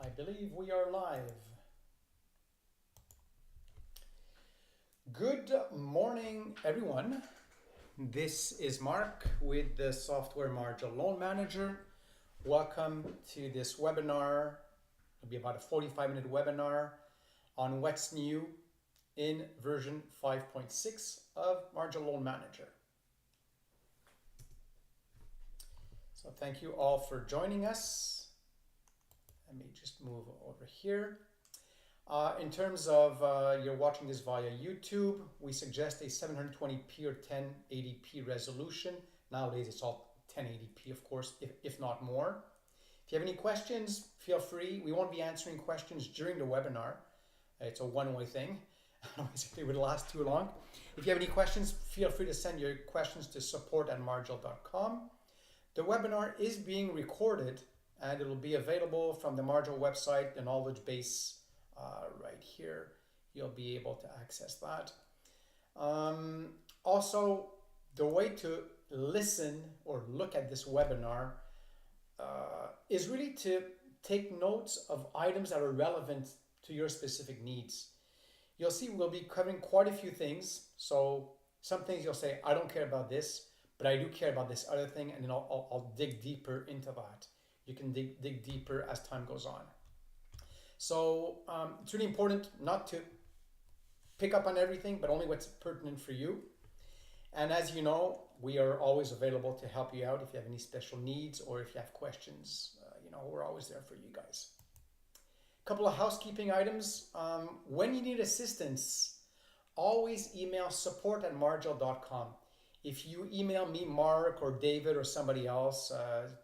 I believe we are live. Good morning, everyone. This is Mark with the software Margill Loan Manager. Welcome to this webinar. It'll be about a 45-minute webinar on what's new in version 5.6 of Margill Loan Manager. So thank you all for joining us. Let me just move over here. In terms of you're watching this via YouTube, we suggest a 720p or 1080p resolution. Nowadays it's all 1080p, of course, if not more. If you have any questions, feel free. We won't be answering questions during the webinar. It's a one-way thing. Otherwise it would last too long. If you have any questions, feel free to send your questions to support@margill.com. The webinar is being recorded and it will be available from the Margill website, the knowledge base right here. You'll be able to access that. Also, the way to listen or look at this webinar is really to take notes of items that are relevant to your specific needs. You'll see we'll be covering quite a few things. So some things you'll say, I don't care about this, but I do care about this other thing, and then I'll dig deeper into that. You can dig deeper as time goes on. So it's really important not to pick up on everything, but only what's pertinent for you. And as you know, we are always available to help you out if you have any special needs or if you have questions. We're always there for you guys. A couple of housekeeping items. When you need assistance, always email support@margill.com. If you email me, Mark, or David, or somebody else,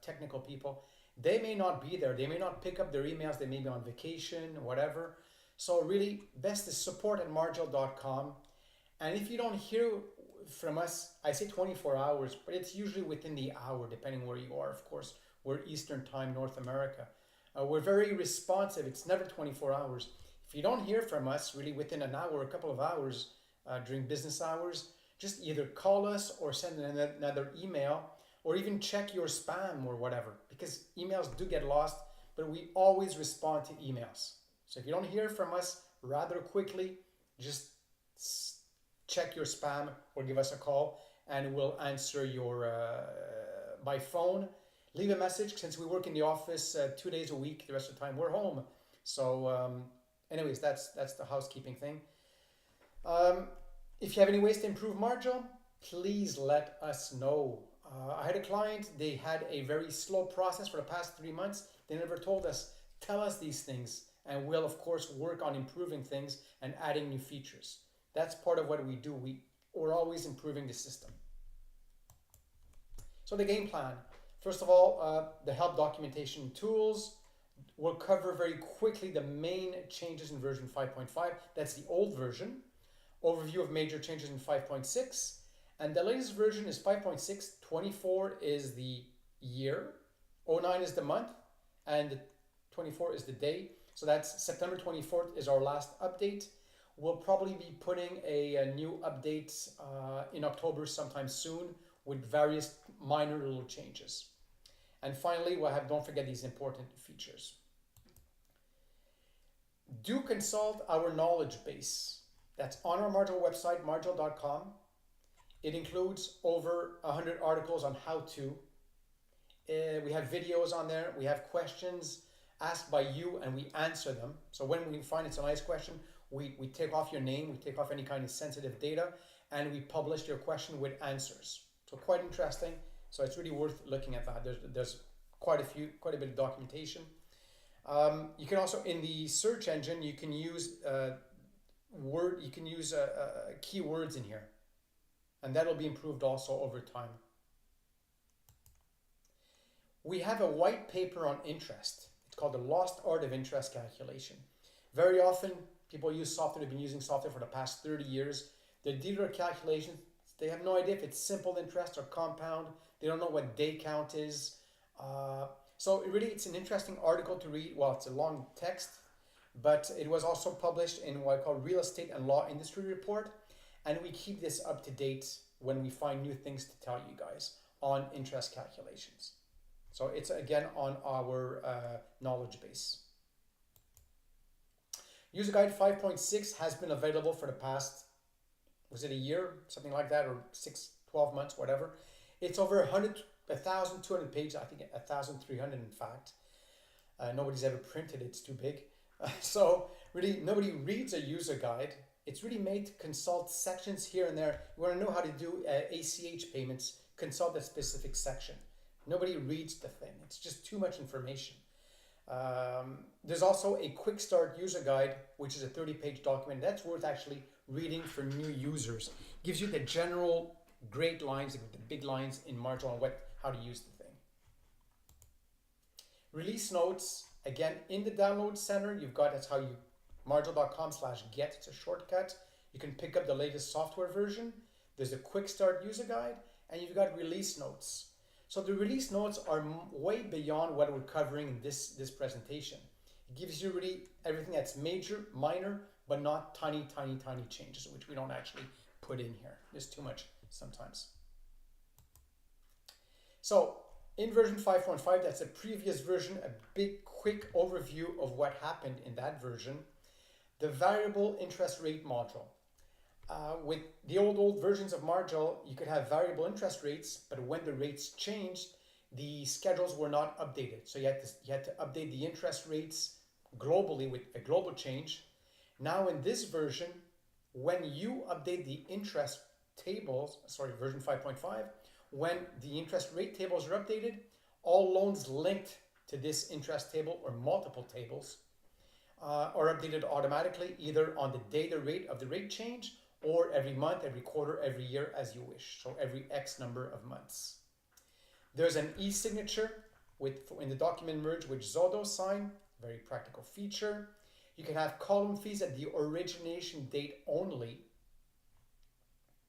technical people, they may not be there. They may not pick up their emails. They may be on vacation, whatever. So really, best is support@margill.com. And if you don't hear from us, I say 24 hours, but it's usually within the hour, depending where you are, of course. We're Eastern Time, North America. We're very responsive. It's never 24 hours. If you don't hear from us, really within an hour, a couple of hours during business hours, just either call us or send another email, or even check your spam or whatever, because emails do get lost, but we always respond to emails. So if you don't hear from us rather quickly, just check your spam or give us a call and we'll answer your by phone. Leave a message, since we work in the office 2 days a week, the rest of the time we're home. So anyways, that's the housekeeping thing. If you have any ways to improve Margill, please let us know. I had a client, they had a very slow process for the past 3 months. They never told us. Tell us these things, and we'll of course work on improving things and adding new features. That's part of what we do. We're always improving the system. So the game plan. First of all, the help documentation tools. We'll cover very quickly the main changes in version 5.5. That's the old version. Overview of major changes in 5.6. And the latest version is 5.6. 24 is the year, 09 is the month, and 24 is the day. So that's September 24th is our last update. We'll probably be putting a new update in October sometime soon with various minor little changes. And finally, we'll have, don't forget these important features. Do consult our knowledge base. That's on our Margill website, margill.com. It includes over 100 articles on how to. We have videos on there. We have questions asked by you and we answer them. So when we find it's a nice question, we take off your name, we take off any kind of sensitive data, and we publish your question with answers. So quite interesting. So it's really worth looking at that. There's quite a bit of documentation. You can also, in the search engine, you can use keywords in here. And that'll be improved also over time. We have a white paper on interest. It's called The Lost Art of Interest Calculation. Very often, people use software, they've been using software for the past 30 years. They do their calculations. They have no idea if it's simple interest or compound. They don't know what day count is. So it's an interesting article to read. Well, it's a long text, but it was also published in what I call Real Estate and Law Industry Report. And we keep this up to date when we find new things to tell you guys on interest calculations. So it's again on our knowledge base. User Guide 5.6 has been available for the past, was it a year, something like that, or 12 months, whatever. It's over 1,200 pages, I think 1,300 in fact. Nobody's ever printed it, it's too big. So really, nobody reads a user guide. It's really made to consult sections here and there. You want to know how to do ACH payments, consult a specific section. Nobody reads the thing. It's just too much information. There's also a quick start user guide, which is a 30-page document. That's worth actually reading for new users. Gives you the general great lines, the big lines in Margill on how to use the thing. Release notes, again, in the download center, you've got, that's how you, margill.com/get, it's a shortcut. You can pick up the latest software version. There's a quick start user guide, and you've got release notes. So the release notes are way beyond what we're covering in this presentation. It gives you really everything that's major, minor, but not tiny changes, which we don't actually put in here. There's too much sometimes. So in version 5.5, that's a previous version, a big quick overview of what happened in that version. The variable interest rate module. With the old versions of Margill, you could have variable interest rates, but when the rates changed, the schedules were not updated. So you had to update the interest rates globally with a global change. Now in this version, when you update the interest tables, version 5.5, when the interest rate tables are updated, all loans linked to this interest table or multiple tables are updated automatically, either on the day the rate of the rate change, or every month, every quarter, every year, as you wish. So every X number of months. There's an e-signature in the document merge with Zodo sign, very practical feature. You can have column fees at the origination date only.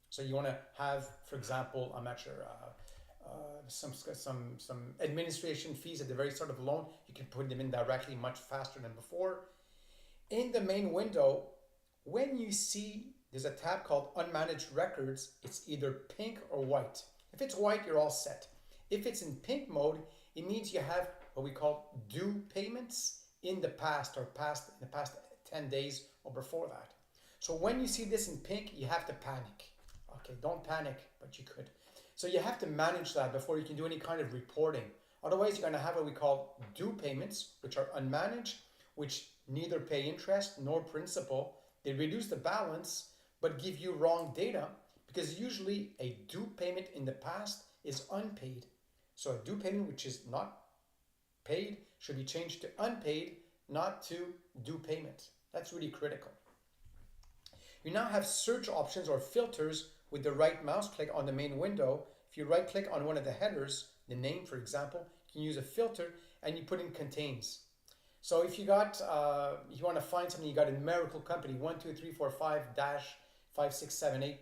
So you want to have, for example, I'm not sure, some administration fees at the very start of the loan. You can put them in directly much faster than before. In the main window, when you see there's a tab called Unmanaged Records, it's either pink or white. If it's white, you're all set. If it's in pink mode, it means you have what we call due payments in the past, or in the past 10 days or before that. So when you see this in pink, you have to panic. Okay, don't panic, but you could. So you have to manage that before you can do any kind of reporting. Otherwise, you're going to have what we call due payments, which are unmanaged, which neither pay interest nor principal. They reduce the balance, but give you wrong data, because usually a due payment in the past is unpaid. So a due payment which is not paid should be changed to unpaid, not to due payment. That's really critical. You now have search options or filters with the right mouse click on the main window. If you right click on one of the headers, the name for example, you can use a filter and you put in contains. So if you got, you want to find something, you got a numerical company, 12345-5678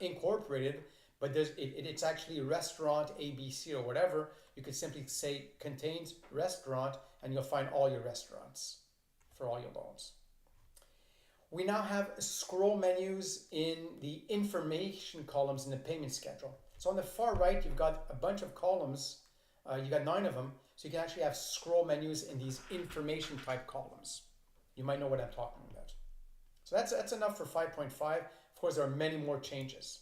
incorporated, but it's actually restaurant ABC or whatever. You could simply say contains restaurant and you'll find all your restaurants for all your loans. We now have scroll menus in the information columns in the payment schedule. So on the far right, you've got a bunch of columns. You got 9 of them. So you can actually have scroll menus in these information type columns. You might know what I'm talking about. So that's enough for 5.5. Of course, there are many more changes.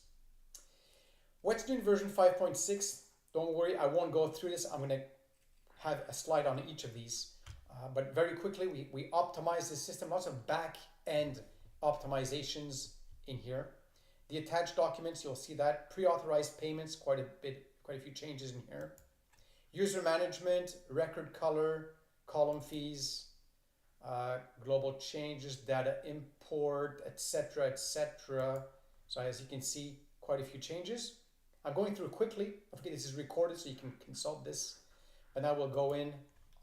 What's new in version 5.6? Don't worry, I won't go through this. I'm going to have a slide on each of these. But very quickly, we optimize the system. Lots of back-end optimizations in here. The attached documents, you'll see that. Pre-authorized payments, quite a few changes in here. User management, record color, column fees, global changes, data import, etc., etc. So as you can see, quite a few changes. I'm going through quickly. Okay, this is recorded so you can consult this. And I will go in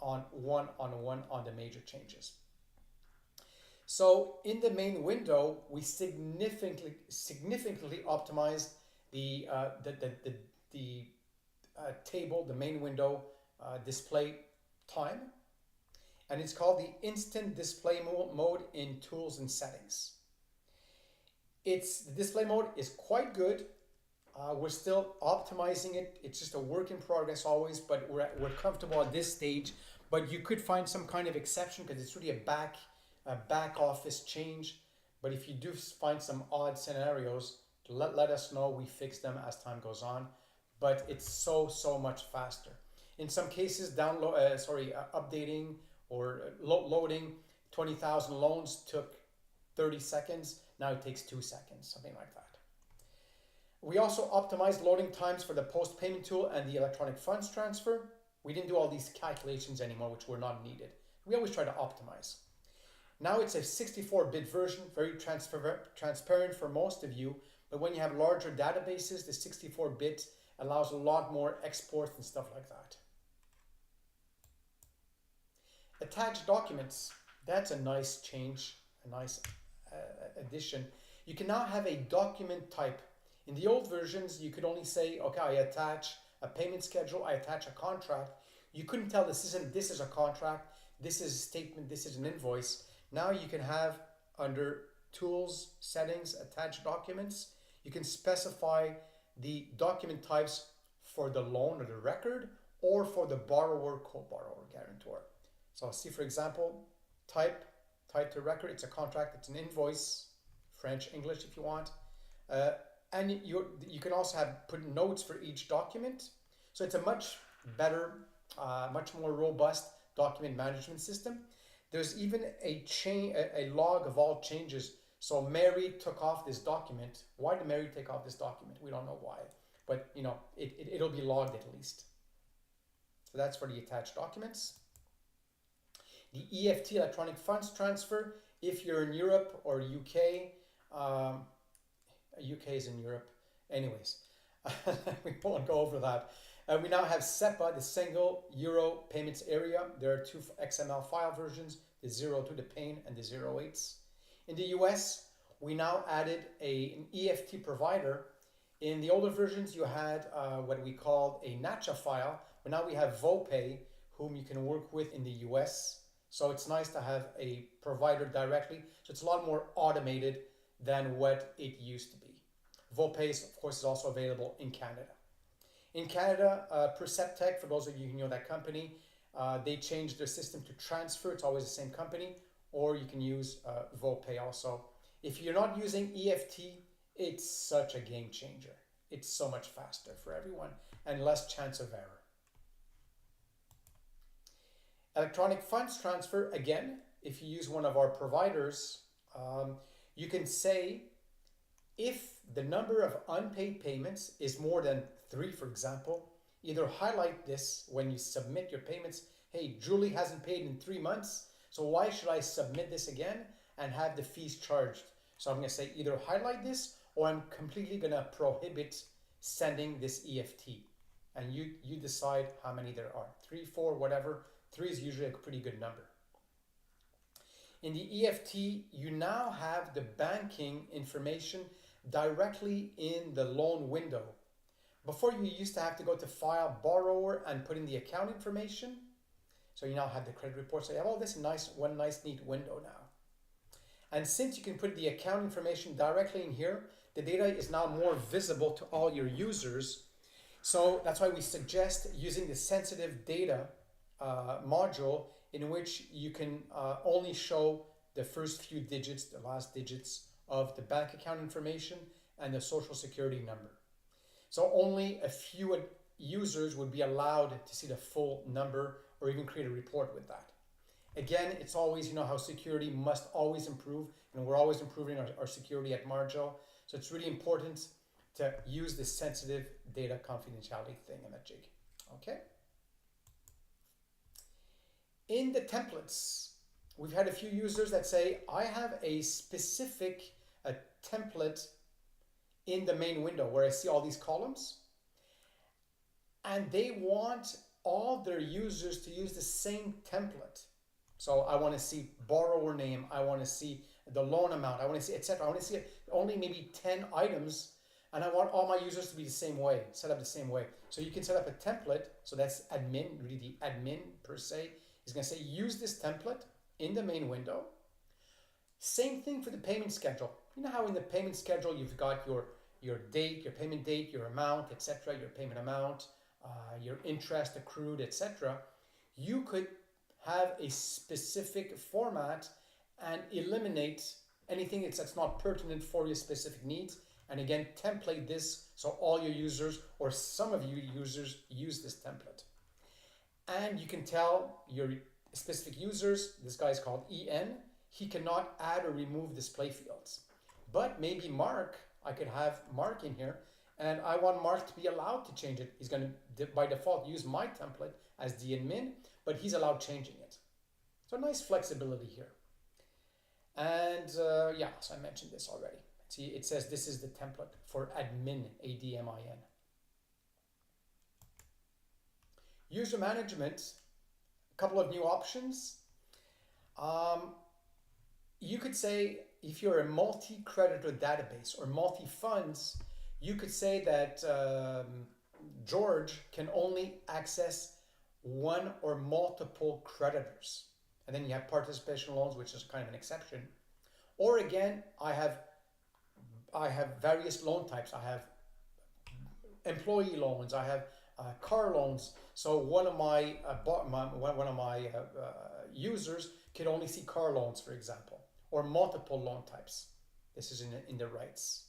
on one on the major changes. So in the main window, we significantly optimized the table, the main window display time, and it's called the instant display mode in tools and settings. The display mode is quite good. We're still optimizing it. It's just a work in progress always, but we're comfortable at this stage. But you could find some kind of exception because it's really a back office change. But if you do find some odd scenarios, let us know. We fix them as time goes on. But it's so much faster. In some cases, updating or loading 20,000 loans took 30 seconds. Now it takes 2 seconds, something like that. We also optimized loading times for the post payment tool and the electronic funds transfer. We didn't do all these calculations anymore, which were not needed. We always try to optimize. Now it's a 64-bit version, very transparent for most of you, but when you have larger databases, the 64-bit allows a lot more exports and stuff like that. Attached documents, that's a nice change, a nice addition. You can now have a document type. In the old versions, you could only say, okay, I attach a payment schedule, I attach a contract. You couldn't tell this is a contract, this is a statement, this is an invoice. Now you can have under tools, settings, attached documents, you can specify the document types for the loan or the record or for the borrower, co-borrower, guarantor. So see, for example, type to record, it's a contract, it's an invoice, French, English if you want. And you can also put notes for each document. So it's a much better, much more robust document management system. There's even a log of all changes. So Mary took off this document. Why did Mary take off this document? We don't know why, but it'll be logged at least. So that's for the attached documents. The EFT, electronic funds transfer, if you're in Europe or UK, UK is in Europe. Anyways, we won't go over that. We now have SEPA, the single euro payments area. There are 2 XML file versions, the 02, the PAIN, and the 08s. In the US, we now added an EFT provider. In the older versions, you had what we called a NACHA file, but now we have VoPay, whom you can work with in the US. So it's nice to have a provider directly. So it's a lot more automated than what it used to be. VoPay, of course, is also available in Canada. In Canada, Perceptech, for those of you who know that company, they changed their system to transfer. It's always the same company, or you can use VoPay also. If you're not using EFT, it's such a game changer. It's so much faster for everyone and less chance of error. Electronic funds transfer, again, if you use one of our providers, you can say if the number of unpaid payments is more than 3, for example, either highlight this when you submit your payments. Hey, Julie hasn't paid in 3 months, so why should I submit this again and have the fees charged? So I'm going to say either highlight this or I'm completely going to prohibit sending this EFT. And you decide how many there are, 3, 4, whatever. 3 is usually a pretty good number. In the EFT, you now have the banking information directly in the loan window. Before, you used to have to go to File, Borrower, and put in the account information. So you now have the credit report. So you have all this one nice neat window now. And since you can put the account information directly in here, the data is now more visible to all your users. So that's why we suggest using the sensitive data module, in which you can only show the first few digits, the last digits of the bank account information and the social security number. So only a few users would be allowed to see the full number or even create a report with that. Again, it's always, how security must always improve, and we're always improving our security at Margill. So it's really important to use this sensitive data confidentiality thing in that jig. Okay. In the templates, we've had a few users that say, I have a specific template in the main window where I see all these columns, and they want all their users to use the same template. So I want to see borrower name, I want to see the loan amount, I want to see etc. I want to see only maybe 10 items, and I want all my users to be the same way, set up the same way. So you can set up a template. So that's admin, really the admin per se is going to say use this template in the main window. Same thing for the payment schedule. You know how in the payment schedule you've got your date, your payment date, your amount, etc., your payment amount, your interest accrued, etc. You could have a specific format and eliminate anything that's not pertinent for your specific needs. And again, template this so all your users or some of you users use this template. And you can tell your specific users, this guy is called EN, he cannot add or remove display fields. But maybe Mark, I could have Mark in here, and I want Mark to be allowed to change it. He's going to, by default, use my template as the admin, but he's allowed changing it. So nice flexibility here. And yeah, so I mentioned this already. See, it says this is the template for admin, ADMIN. User management, a couple of new options. You could say if you're a multi-creditor database or multi-funds, you could say that George can only access one or multiple creditors. And then you have participation loans, which is kind of an exception. Or again, I have various loan types. I have employee loans. I have car loans. So one of my users could only see car loans, for example, or multiple loan types. This is in the rights.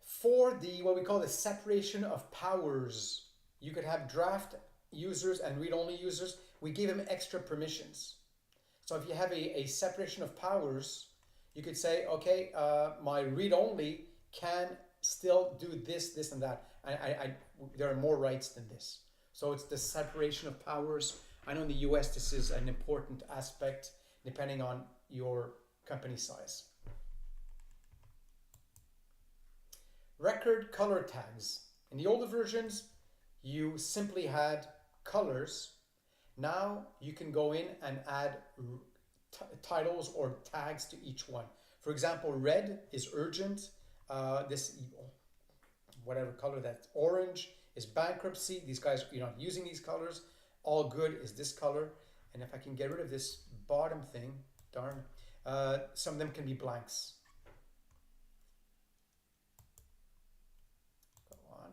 For the what we call the separation of powers, you could have draft users and read-only users. We give them extra permissions. So if you have a separation of powers, you could say, okay, my read-only can still do this, this, and that. There are more rights than this. So it's the separation of powers. I know in the US this is an important aspect depending on your company size. Record color tags. In the older versions, you simply had colors. Now you can go in and add titles or tags to each one. For example, red is urgent. This whatever color that's orange is bankruptcy. These guys, you're not using these colors. All good is this color. And if I can get rid of this bottom thing, darn, some of them can be blanks. Go on.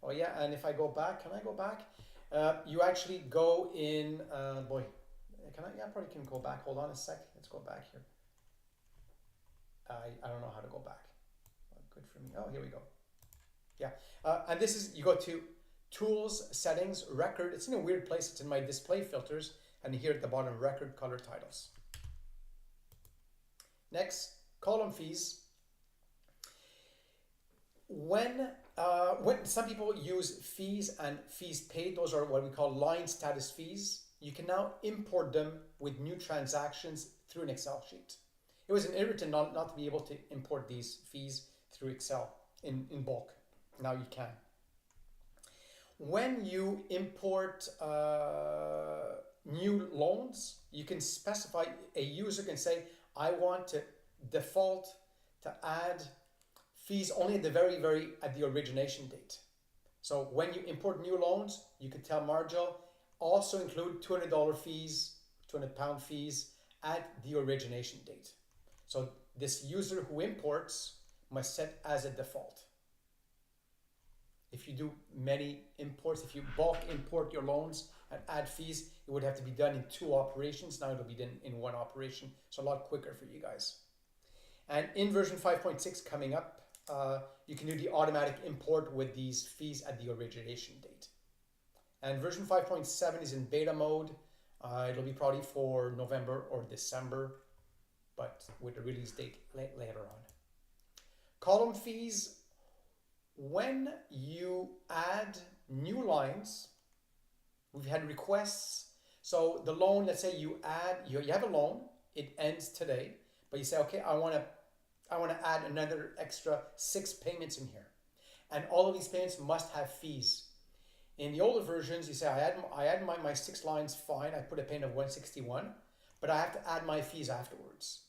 Oh yeah, and if I go back, can I go back? You actually go in, boy, can I? Yeah, I probably can go back. Hold on a sec. Let's go back here. I don't know how to go back. Good for me. Oh, here we go. Yeah, and this is, you go to Tools, Settings, Record. It's in a weird place. It's in my display filters, and here at the bottom, Record Color Titles. Next, column fees. When some people use fees and fees paid, those are what we call line status fees. You can now import them with new transactions through an Excel sheet. It was an irritant not to be able to import these fees through Excel in bulk. Now you can. When you import new loans, you can specify, a user can say, I want to default to add fees only at the at the origination date. So when you import new loans, you could tell Margill also include $200 fees, £200 fees at the origination date. So this user who imports must set as a default. If you do many imports, if you bulk import your loans and add fees, it would have to be done in 2 operations. Now it'll be done in 1 operation. So a lot quicker for you guys. And in version 5.6 coming up, you can do the automatic import with these fees at the origination date. And version 5.7 is in beta mode. It'll be probably for November or December, but with a release date later on. Column fees, when you add new lines, we've had requests. So the loan, let's say you have a loan, it ends today, but you say, okay, I want to add another extra 6 payments in here. And all of these payments must have fees. In the older versions, you say, I add my 6 lines, fine, I put a payment of 161, but I have to add my fees afterwards.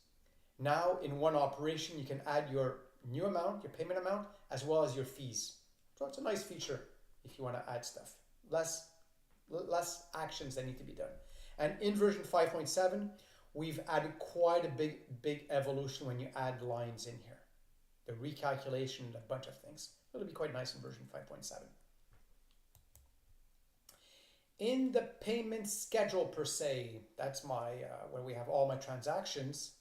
Now, in 1 operation, you can add your new amount, your payment amount, as well as your fees. So it's a nice feature if you want to add stuff. Less actions that need to be done. And in version 5.7, we've added quite a big evolution when you add lines in here. The recalculation, a bunch of things. It'll be quite nice in version 5.7. In the payment schedule per se, that's my where we have all my transactions.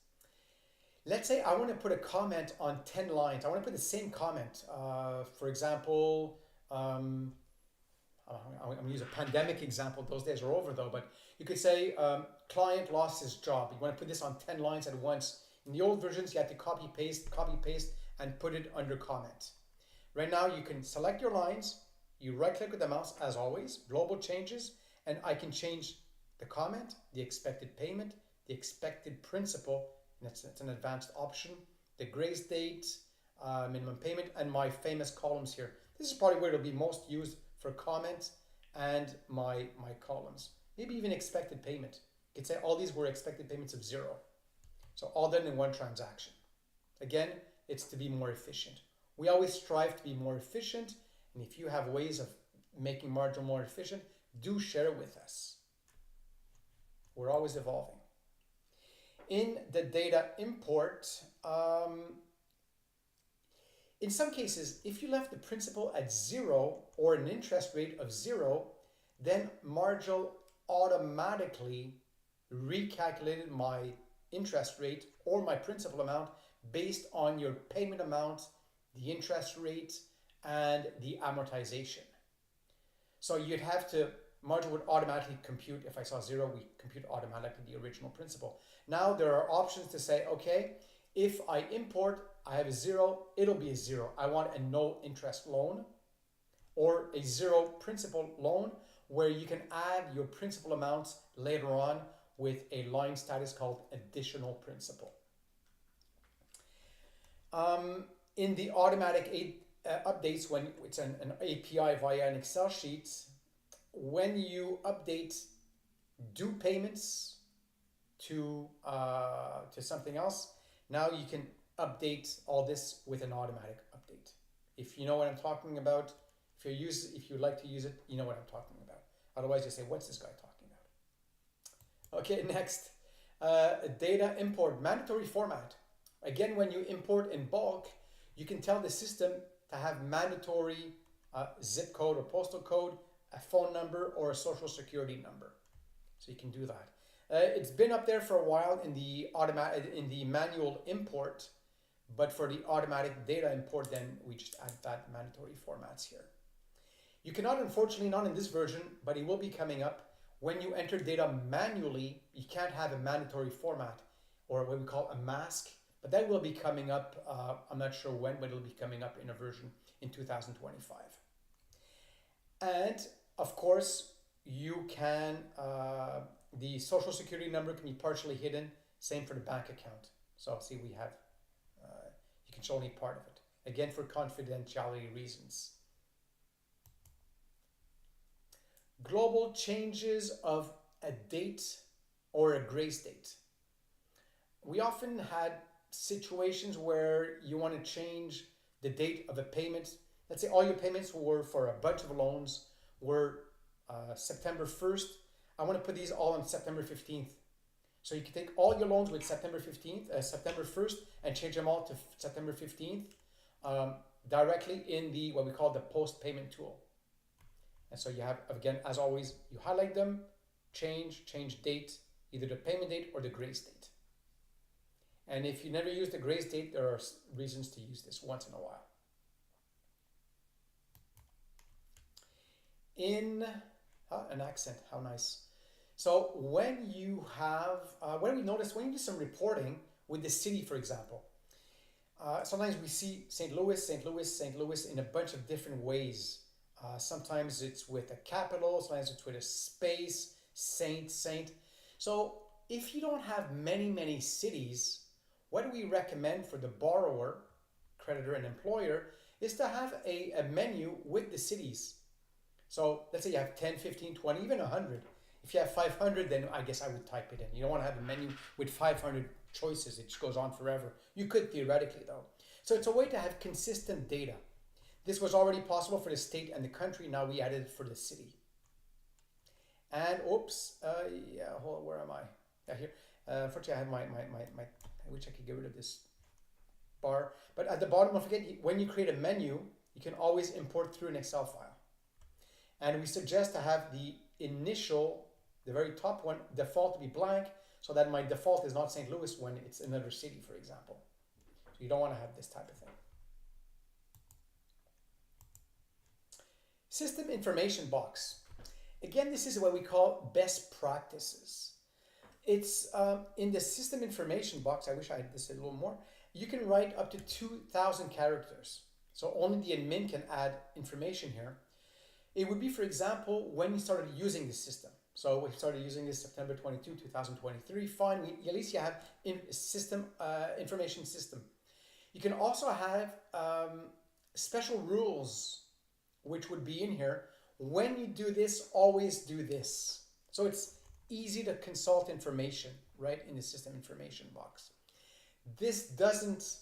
Let's say I want to put a comment on 10 lines. I want to put the same comment. For example, I'm going to use a pandemic example. Those days are over though, but you could say client lost his job. You want to put this on 10 lines at once. In the old versions, you had to copy paste, and put it under comment. Right now, you can select your lines. You right click with the mouse as always, global changes, and I can change the comment, the expected payment, the expected principal, and it's an advanced option, the grace date, minimum payment, and my famous columns here. This is probably where it'll be most used for comments and my columns. Maybe even expected payment. You could say all these were expected payments of 0. So all done in one transaction. Again, it's to be more efficient. We always strive to be more efficient, and if you have ways of making Margill more efficient, do share it with us. We're always evolving. In the data import, in some cases, if you left the principal at 0 or an interest rate of 0, then Margill automatically recalculated my interest rate or my principal amount based on your payment amount, the interest rate, and the amortization. So you'd have to, Margill would automatically compute, if I saw 0, we compute automatically the original principal. Now there are options to say, okay, if I import, I have a 0, it'll be a 0. I want a no interest loan or a 0 principal loan where you can add your principal amounts later on with a line status called additional principal. In the automatic updates, when it's an API via an Excel sheet, when you update due payments to something else, now you can update all this with an automatic update. If you know what I'm talking about, if you like to use it, you know what I'm talking about. Otherwise, you say, what's this guy talking about? Okay, next, data import, mandatory format. Again, when you import in bulk, you can tell the system to have mandatory zip code or postal code, a phone number, or a social security number. So you can do that. It's been up there for a while in the manual import, but for the automatic data import, then we just add that mandatory formats here. You cannot, unfortunately, not in this version, but it will be coming up. When you enter data manually, you can't have a mandatory format or what we call a mask, but that will be coming up. I'm not sure when, but it'll be coming up in a version in 2025. And of course, you can, the social security number can be partially hidden. Same for the bank account. So see, we have, you can show only part of it. Again, for confidentiality reasons. Global changes of a date or a grace date. We often had situations where you want to change the date of a payment. Let's say all your payments were for a bunch of loans were September 1st. I want to put these all on September 15th. So you can take all your loans with September 1st and change them all to September 15th directly in the what we call the post payment tool. And so you have, again, as always, you highlight them, change date, either the payment date or the grace date. And if you never use the grace date, there are reasons to use this once in a while. In an accent, how nice. So when you have, when we notice, when you do some reporting with the city, for example, sometimes we see St. Louis in a bunch of different ways. Sometimes it's with a capital, sometimes it's with a space, Saint. So if you don't have many cities, what do we recommend for the borrower, creditor, and employer is to have a menu with the cities. So let's say you have 10, 15, 20, even 100. If you have 500, then I guess I would type it in. You don't want to have a menu with 500 choices. It just goes on forever. You could theoretically though. So it's a way to have consistent data. This was already possible for the state and the country. Now we added it for the city. And oops, hold on, where am I? Yeah, here. Unfortunately, I have my, I wish I could get rid of this bar. But at the bottom, don't forget, when you create a menu, you can always import through an Excel file. And we suggest to have the initial, the very top one, default to be blank, so that my default is not St. Louis when it's another city, for example. So you don't want to have this type of thing. System information box. Again, this is what we call best practices. It's in the system information box, I wish I had this a little more, you can write up to 2,000 characters. So only the admin can add information here. It would be, for example, when you started using the system. So we started using this September 22, 2023. Fine, at least you have information system. You can also have special rules, which would be in here. When you do this, always do this. So it's easy to consult information, right, in the system information box. This doesn't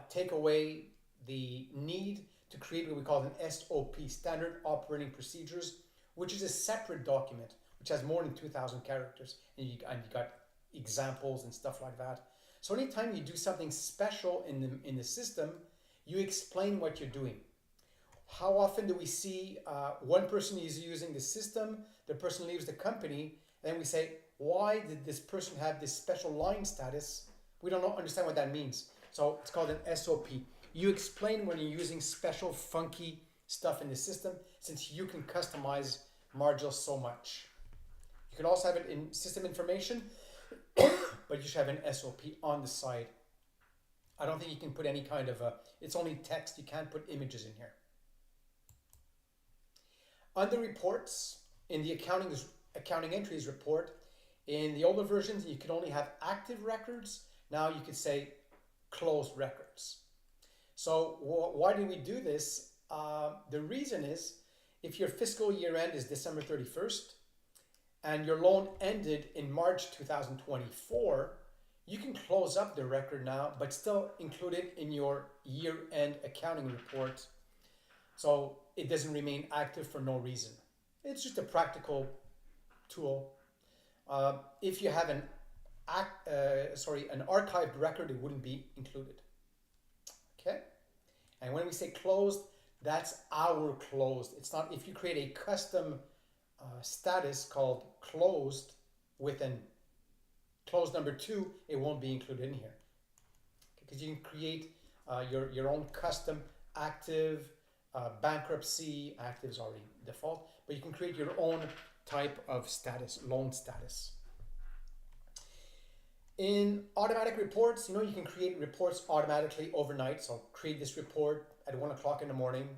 take away the need to create what we call an SOP, Standard Operating Procedures, which is a separate document, which has more than 2,000 characters, and you got examples and stuff like that. So anytime you do something special in the system, you explain what you're doing. How often do we see one person is using the system, the person leaves the company, and then we say, why did this person have this special line status? We don't understand what that means. So it's called an SOP. You explain when you're using special funky stuff in the system, since you can customize Margill so much. You can also have it in system information, but you should have an SOP on the side. I don't think you can put any kind of it's only text. You can't put images in here. Under reports, in the accounting entries report, in the older versions, you could only have active records. Now you could say closed records. So why do we do this? The reason is, if your fiscal year end is December 31st and your loan ended in March 2024, you can close up the record now, but still include it in your year-end accounting report. So it doesn't remain active for no reason. It's just a practical tool. If you have an archived record, it wouldn't be included. Okay? And when we say closed, that's our closed. It's not, if you create a custom status called closed with an closed number 2, it won't be included in here. Because you can create your own custom active, bankruptcy. Active is already default, but you can create your own type of status, loan status. In automatic reports, you can create reports automatically overnight. So create this report at 1 o'clock in the morning,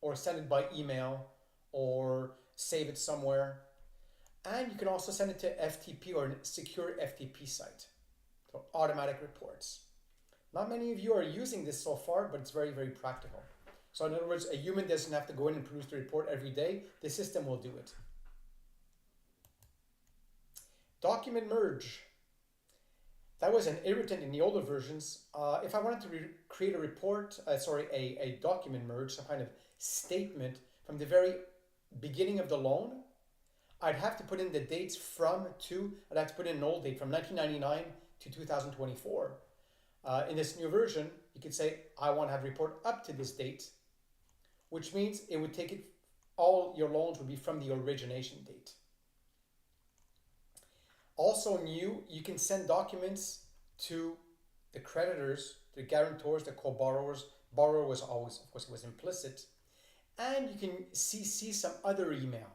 or send it by email, or save it somewhere. And you can also send it to FTP or a secure FTP site. So automatic reports. Not many of you are using this so far, but it's very, very practical. So in other words, a human doesn't have to go in and produce the report every day. The system will do it. Document merge. That was an irritant in the older versions. If I wanted to create a report, a document merge, some kind of statement from the very beginning of the loan, I'd have to put in the dates from to, I'd have to put in an old date from 1999 to 2024. In this new version, you could say, I want to have a report up to this date, which means it would take it, all your loans would be from the origination date. Also new, you can send documents to the creditors, the guarantors, the co-borrowers. Borrower was always, of course, it was implicit. And you can CC some other email.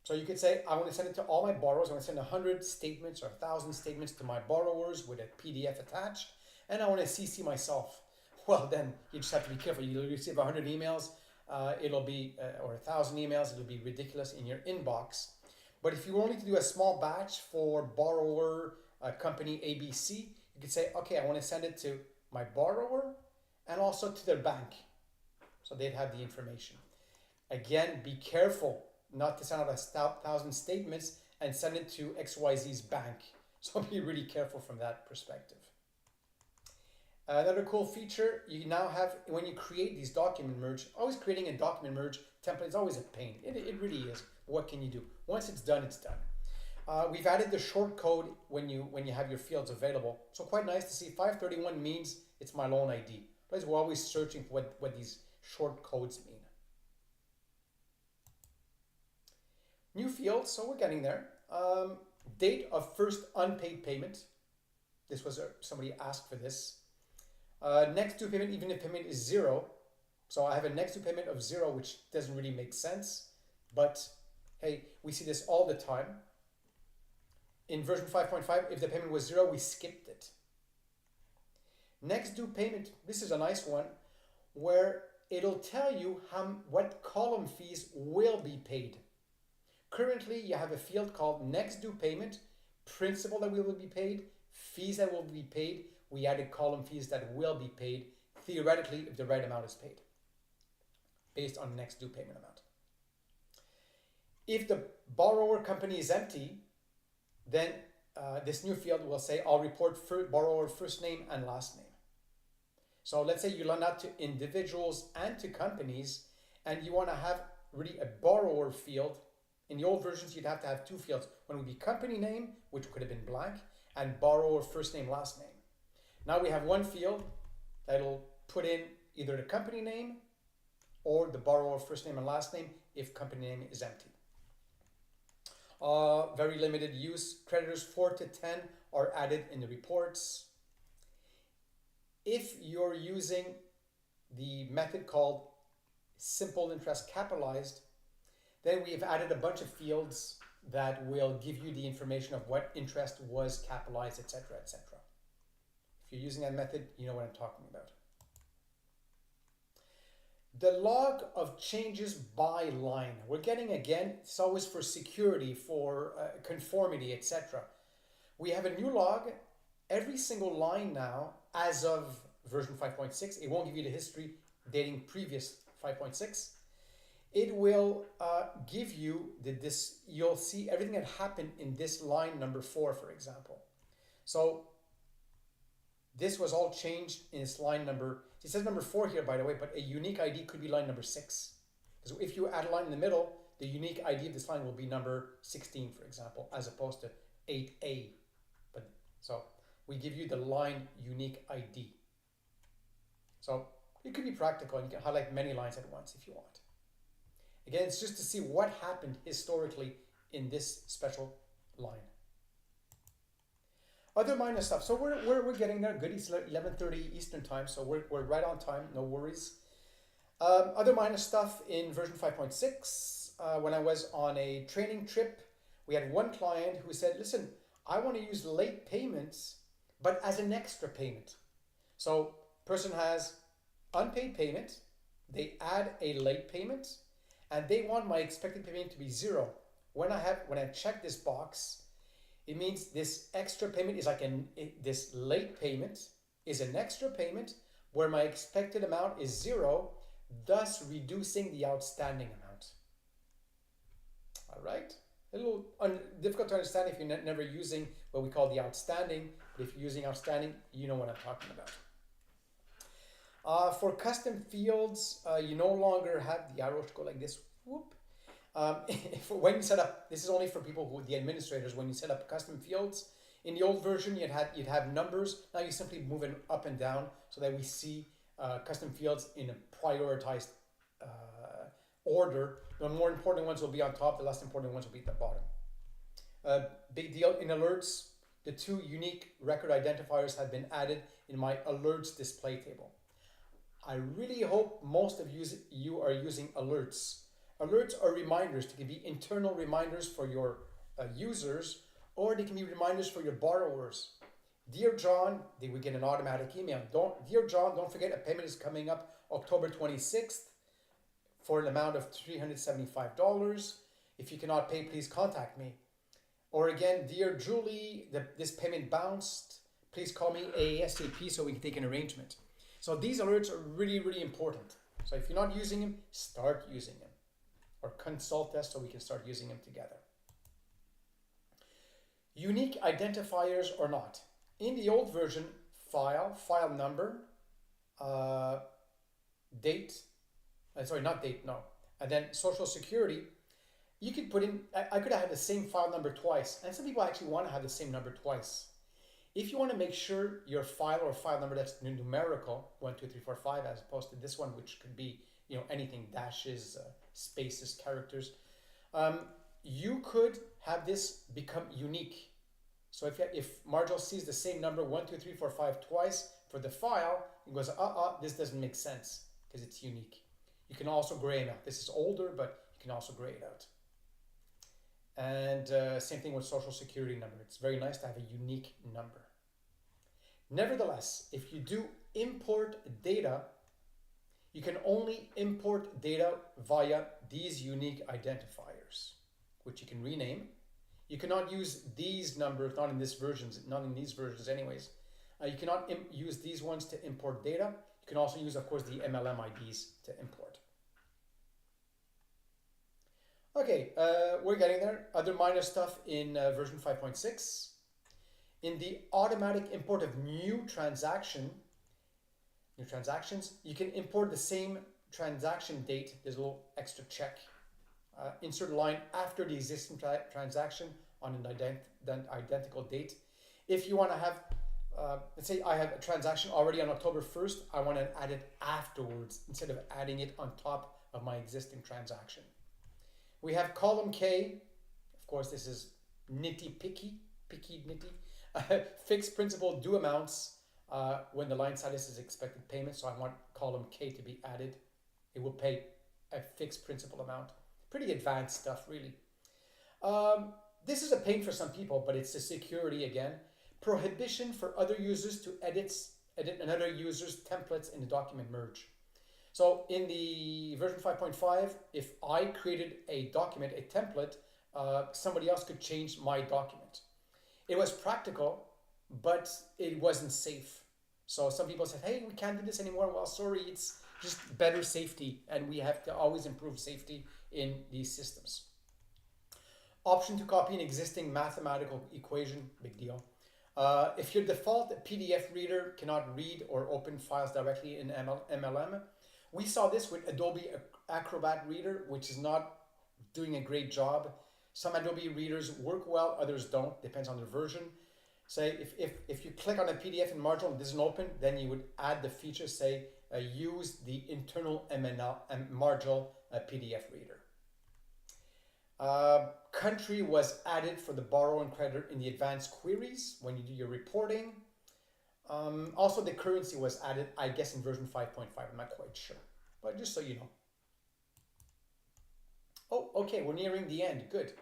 So you could say, I want to send it to all my borrowers. I want to send 100 statements or 1,000 statements to my borrowers with a PDF attached. And I want to CC myself. Well, then you just have to be careful. You'll receive 100 emails. It'll be, or 1,000 emails. It'll be ridiculous in your inbox. But if you were only to do a small batch for borrower company ABC, you could say, okay, I want to send it to my borrower and also to their bank. So they'd have the information. Again, be careful not to send out 1,000 statements and send it to XYZ's bank. So be really careful from that perspective. Another cool feature you now have, when you create these document merge, always creating a document merge template is always a pain. It really is. What can you do? Once it's done, it's done. We've added the short code when you have your fields available. So quite nice to see. 531 means it's my loan ID. Otherwise, we're always searching for what these short codes mean. New field, so we're getting there. Date of first unpaid payment. This was somebody asked for this. Next due payment, even if payment is 0. So I have a next due payment of 0, which doesn't really make sense. But hey, we see this all the time. In version 5.5, if the payment was 0, we skipped it. Next due payment, this is a nice one, where it'll tell you what column fees will be paid. Currently, you have a field called next due payment, principal that will be paid, fees that will be paid. We added column fees that will be paid, theoretically, if the right amount is paid, based on next due payment amount. If the borrower company is empty, then this new field will say, I'll report borrower first name and last name. So let's say you loan out to individuals and to companies, and you want to have really a borrower field. In the old versions, you'd have to have 2 fields. One would be company name, which could have been blank, and borrower first name, last name. Now we have one field that'll put in either the company name or the borrower first name and last name if company name is empty. Very limited use. Creditors 4 to 10 are added in the reports. If you're using the method called simple interest capitalized, then we've added a bunch of fields that will give you the information of what interest was capitalized, etc., etc. If you're using that method, you know what I'm talking about. The log of changes by line. We're getting, again, it's always for security, for conformity, etc. We have a new log. Every single line now, as of version 5.6, it won't give you the history dating previous 5.6. It will give you you'll see everything that happened in this line number 4, for example. So this was all changed in this line number. It says number 4 here, by the way, but a unique ID could be line number 6. Because if you add a line in the middle, the unique ID of this line will be number 16, for example, as opposed to 8A. But so we give you the line unique ID. So it could be practical, and you can highlight many lines at once if you want. Again, it's just to see what happened historically in this special line. Other minor stuff. So we're getting there. Good. It's 11:30 Eastern time, so we're right on time. No worries. Other minor stuff in version 5.6. When I was on a training trip, we had one client who said, "Listen, I want to use late payments, but as an extra payment." So person has unpaid payment. They add a late payment, and they want my expected payment to be 0. When I check this box, it means this extra payment is like this late payment is an extra payment where my expected amount is 0, thus reducing the outstanding amount. All right. A little difficult to understand if you're never using what we call the outstanding, but if you're using outstanding, you know what I'm talking about. For custom fields, you no longer have the arrows go like this. Whoop. When you set up, this is only for people who, the administrators, when you set up custom fields. In the old version, you'd have numbers. Now you simply move it up and down so that we see custom fields in a prioritized order. The more important ones will be on top, the less important ones will be at the bottom. Big deal in alerts, the 2 unique record identifiers have been added in my alerts display table. I really hope most of you are using alerts. Alerts are reminders. They can be internal reminders for your users, or they can be reminders for your borrowers. Dear John, they would get an automatic email. Dear John, don't forget a payment is coming up October 26th for an amount of $375. If you cannot pay, please contact me. Or again, dear Julie, this payment bounced. Please call me ASAP so we can take an arrangement. So these alerts are really, really important. So if you're not using them, start using them. Or consult us so we can start using them together. Unique identifiers or not. In the old version, file number, date, and then social security, you could put in, I could have had the same file number twice, and some people actually want to have the same number twice. If you want to make sure your file or file number that's numerical, 1, 2, 3, 4, 5, as opposed to this one, which could be anything, dashes, spaces, characters, you could have this become unique. So if Margill sees the same number 1, 2, 3, 4, 5 twice for the file, it goes, this doesn't make sense because it's unique. You can also gray it out. This is older, but you can also gray it out. And same thing with social security number. It's very nice to have a unique number. Nevertheless, if you do import data, you can only import data via these unique identifiers, which you can rename. You cannot use these numbers, not in these versions anyways. You cannot use these ones to import data. You can also use, of course, the MLM IDs to import. Okay, we're getting there. Other minor stuff in version 5.6. In the automatic import of new transactions, you can import the same transaction date. There's a little extra check. Insert a line after the existing transaction on an identical date. If you want to have, let's say I have a transaction already on October 1st, I want to add it afterwards instead of adding it on top of my existing transaction. We have column K. Of course, this is nitty. Fixed principal due amounts when the line satisfies expected payment. So I want column K to be added. It will pay a fixed principal amount. Pretty advanced stuff, really. This is a pain for some people, but it's a security again. Prohibition for other users to edit another user's templates in the document merge. So in the version 5.5, if I created a document, a template, somebody else could change my document. It was practical, but it wasn't safe. So some people said, hey, we can't do this anymore. Well, sorry, it's just better safety, and we have to always improve safety in these systems. Option to copy an existing mathematical equation, big deal. If your default PDF reader cannot read or open files directly in MLM, we saw this with Adobe Acrobat Reader, which is not doing a great job. Some Adobe readers work well, others don't, depends on the version. Say if you click on a PDF in Margill and it doesn't open, then you would add the feature, say use the internal Margill PDF reader. Country was added for the borrower and creditor in the advanced queries when you do your reporting. Also, the currency was added, I guess, in version 5.5. I'm not quite sure, but just so you know. Oh, okay, we're nearing the end. Good.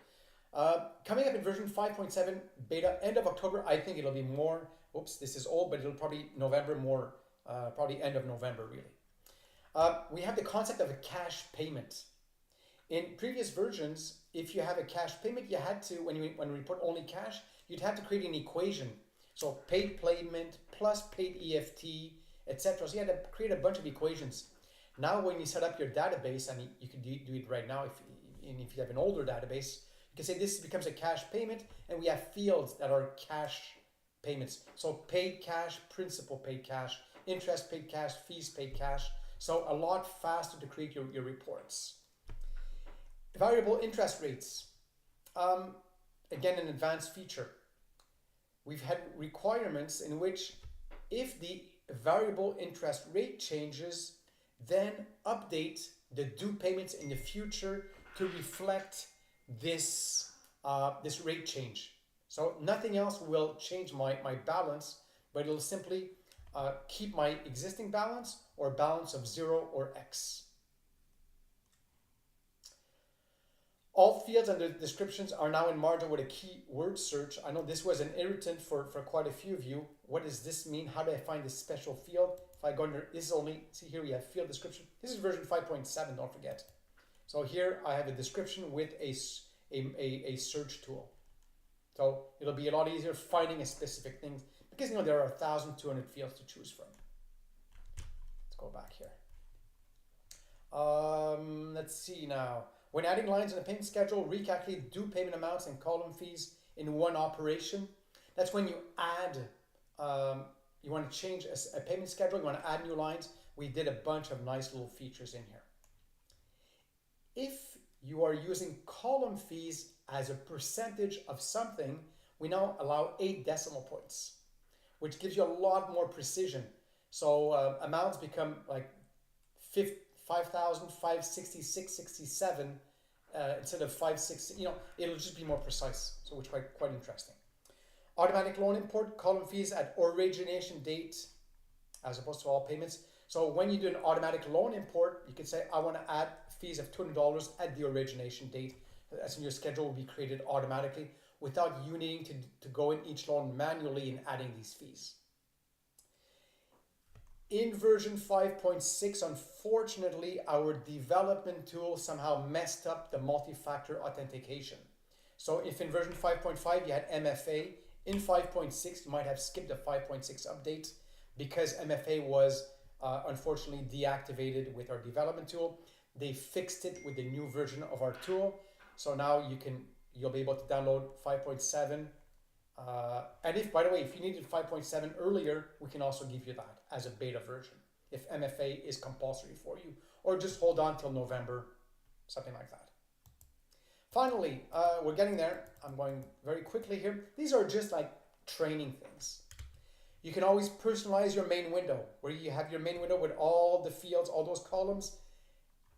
Coming up in version 5.7 beta, end of October. I think it'll be more. Oops, this is old, but it'll probably November more. Probably end of November, really. We have the concept of a cash payment. In previous versions, if you have a cash payment, you had to, when you report only cash, you'd have to create an equation. So paid payment plus paid EFT, etc. So you had to create a bunch of equations. Now, when you set up your database, and you can do it right now, if you have an older database, you can say this becomes a cash payment, and we have fields that are cash payments. So paid cash, principal paid cash, interest paid cash, fees paid cash. So a lot faster to create your reports. Variable interest rates. Again, an advanced feature. We've had requirements in which if the variable interest rate changes, then update the due payments in the future to reflect this, this rate change. So nothing else will change my balance, but it'll simply keep my existing balance or balance of 0 or X. All fields and the descriptions are now in Margill with a keyword search. I know this was an irritant for quite a few of you. What does this mean? How do I find this special field? If I go under, this is only, see here we have field description. This is version 5.7, don't forget. So here I have a description with a search tool. So it'll be a lot easier finding a specific thing because there are 1,200 fields to choose from. Let's go back here. Let's see now. When adding lines in a payment schedule, recalculate due payment amounts and column fees in one operation. That's when you add, you want to change a payment schedule, you want to add new lines. We did a bunch of nice little features in here. If you are using column fees as a percentage of something, we now allow 8 decimal points, which gives you a lot more precision. So amounts become like 5,566.67, instead of 5.6, it'll just be more precise. So which quite interesting. Automatic loan import, column fees at origination date as opposed to all payments. So when you do an automatic loan import, you can say, I want to add fees of $200 at the origination date. That's when your schedule will be created automatically without you needing to go in each loan manually and adding these fees. In version 5.6, unfortunately, our development tool somehow messed up the multi-factor authentication. So if in version 5.5 you had MFA, in 5.6 you might have skipped the 5.6 update because MFA was unfortunately deactivated with our development tool. They fixed it with the new version of our tool. So now you'll be able to download 5.7. And if, by the way, if you needed 5.7 earlier, we can also give you that as a beta version if MFA is compulsory for you, or just hold on till November, something like that. Finally, we're getting there. I'm going very quickly here. These are just like training things. You can always personalize your main window, where you have your main window with all the fields, all those columns.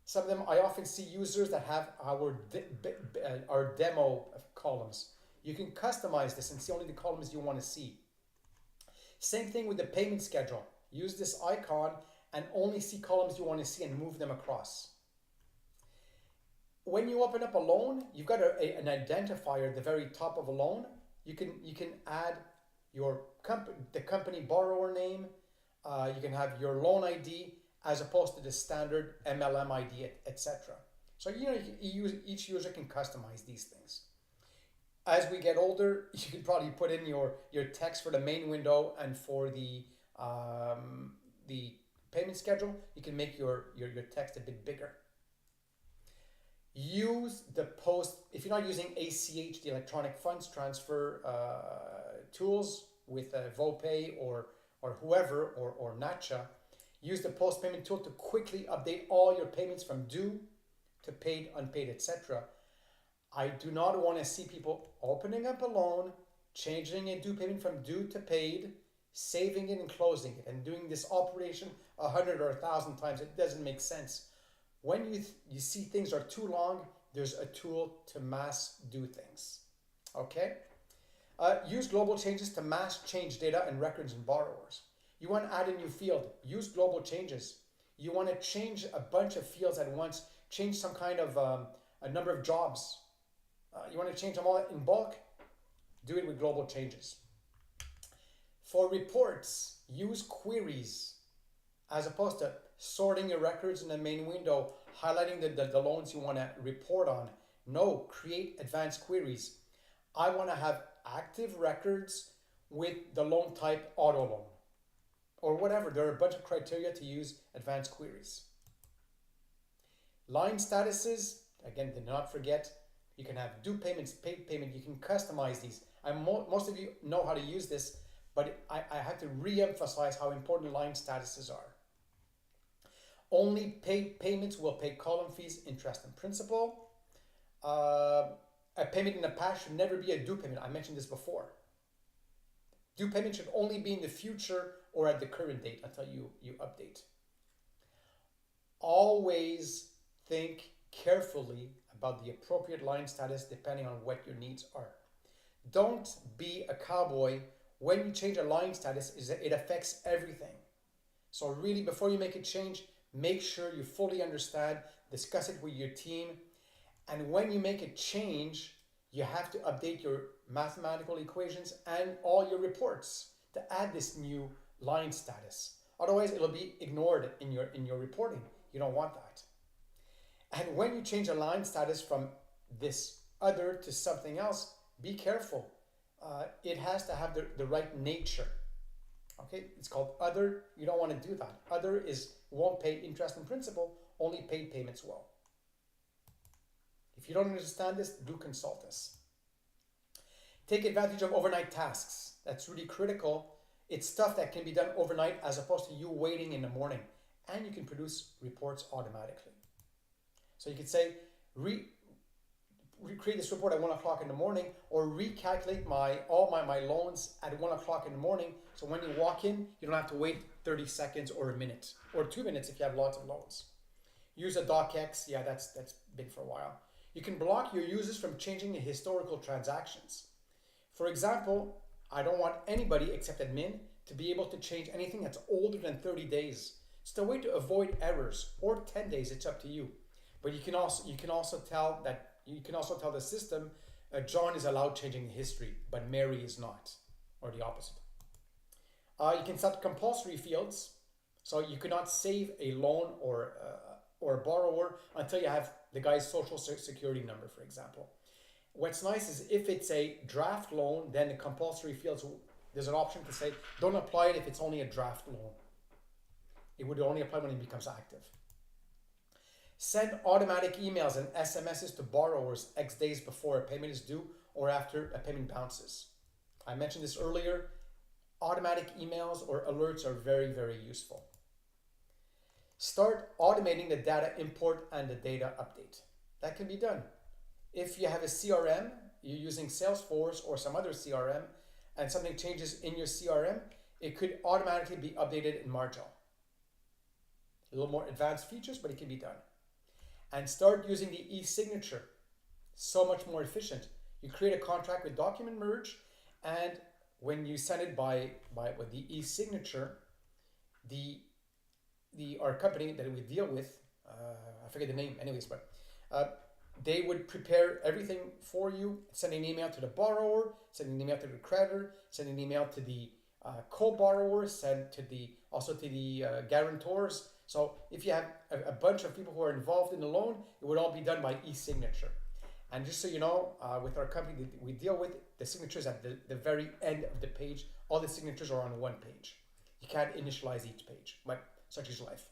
Some of them, I often see users that have our demo columns. You can customize this and see only the columns you want to see. Same thing with the payment schedule. Use this icon and only see columns you want to see and move them across. When you open up a loan, you've got an identifier at the very top of a loan. You can add the company borrower name. You can have your loan ID as opposed to the standard MLM ID, etc. So each user can customize these things. As we get older, you can probably put in your text for the main window and for the payment schedule. You can make your text a bit bigger. Use the post, if you're not using ACH, the electronic funds transfer tools with VoPay or whoever or Natcha, use the post payment tool to quickly update all your payments from due to paid, unpaid, etc. I do not want to see people opening up a loan, changing a due payment from due to paid, saving it and closing it, and doing this operation 100 or 1,000 times. It doesn't make sense. When you see things are too long, there's a tool to mass do things. Okay? Use global changes to mass change data and records and borrowers. You want to add a new field, use global changes. You want to change a bunch of fields at once, change some kind of a number of jobs. You want to change them all in bulk, do it with global changes. For reports, use queries as opposed to sorting your records in the main window, highlighting the loans you want to report on. No, create advanced queries. I want to have active records with the loan type auto loan or whatever. There are a bunch of criteria to use advanced queries. Line statuses, again, do not forget, you can have due payments, paid payment. You can customize these. Most of you know how to use this, but I have to re-emphasize how important line statuses are. Only paid payments will pay column fees, interest, and principal. A payment in the past should never be a due payment. I mentioned this before. Due payment should only be in the future or at the current date until you update. Always think carefully about the appropriate line status depending on what your needs are. Don't be a cowboy. When you change a line status, it affects everything. So really, before you make a change, make sure you fully understand, discuss it with your team. And when you make a change, you have to update your mathematical equations and all your reports to add this new line status. Otherwise, it'll be ignored in your reporting. You don't want that. And when you change a line status from this other to something else, be careful. It has to have the right nature. Okay, it's called other. You don't want to do that. Other won't pay interest and principal, only paid payments will. If you don't understand this, do consult us. Take advantage of overnight tasks. That's really critical. It's stuff that can be done overnight as opposed to you waiting in the morning. And you can produce reports automatically. So you could say, recreate this report at 1 o'clock in the morning, or recalculate all my loans at 1 o'clock in the morning. So when you walk in, you don't have to wait 30 seconds or a minute, or 2 minutes if you have lots of loans. Use a docx. Yeah, that's been for a while. You can block your users from changing the historical transactions. For example, I don't want anybody except admin to be able to change anything that's older than 30 days. It's the way to avoid errors, or 10 days, it's up to you. But you can also tell the system John is allowed changing the history, but Mary is not, or the opposite. You can set compulsory fields, so you cannot save a loan or a borrower until you have the guy's social security number, for example. What's nice is if it's a draft loan, then the compulsory fields, there's an option to say don't apply it if it's only a draft loan. It would only apply when it becomes active. Send automatic emails and SMSs to borrowers X days before a payment is due or after a payment bounces. I mentioned this earlier. Automatic emails or alerts are very, very useful. Start automating the data import and the data update. That can be done. If you have a CRM, you're using Salesforce or some other CRM, and something changes in your CRM, it could automatically be updated in Margill. A little more advanced features, but it can be done. And start using the e-signature. So much more efficient. You create a contract with document merge, and when you send it with the e-signature, our company that we deal with, I forget the name anyways, but they would prepare everything for you, send an email to the borrower, send an email to the creditor, send an email to the co-borrower, send also to the guarantors. So if you have a bunch of people who are involved in the loan, it would all be done by e-signature. And just so you know, with our company that we deal with, the signatures at the very end of the page, all the signatures are on one page. You can't initialize each page, but such is life.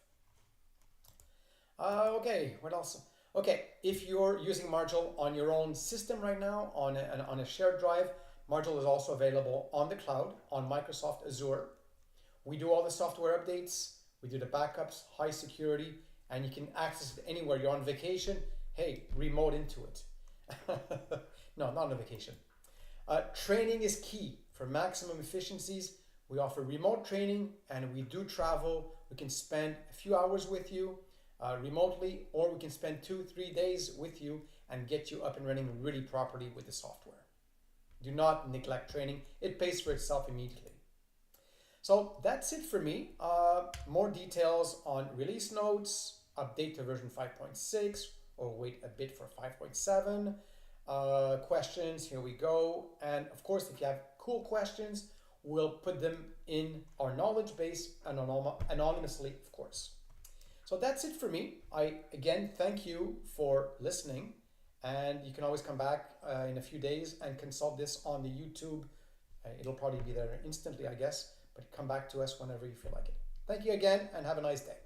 Okay, what else? Okay, if you're using Margill on your own system right now, on a shared drive, Margill is also available on the cloud, on Microsoft Azure. We do all the software updates, we do the backups, high security, and you can access it anywhere. You're on vacation, hey, remote into it. No, not on a vacation. Training is key for maximum efficiencies. We offer remote training, and we do travel. We can spend a few hours with you remotely, or we can spend 2-3 days with you and get you up and running really properly with the software. Do not neglect training. It pays for itself immediately. So that's it for me. More details on release notes, update to version 5.6, or wait a bit for 5.7. Questions, here we go. And of course, if you have cool questions, we'll put them in our knowledge base anonymously, of course. So that's it for me. I, again, thank you for listening. And you can always come back in a few days and consult this on the YouTube. It'll probably be there instantly, I guess. But come back to us whenever you feel like it. Thank you again, and have a nice day.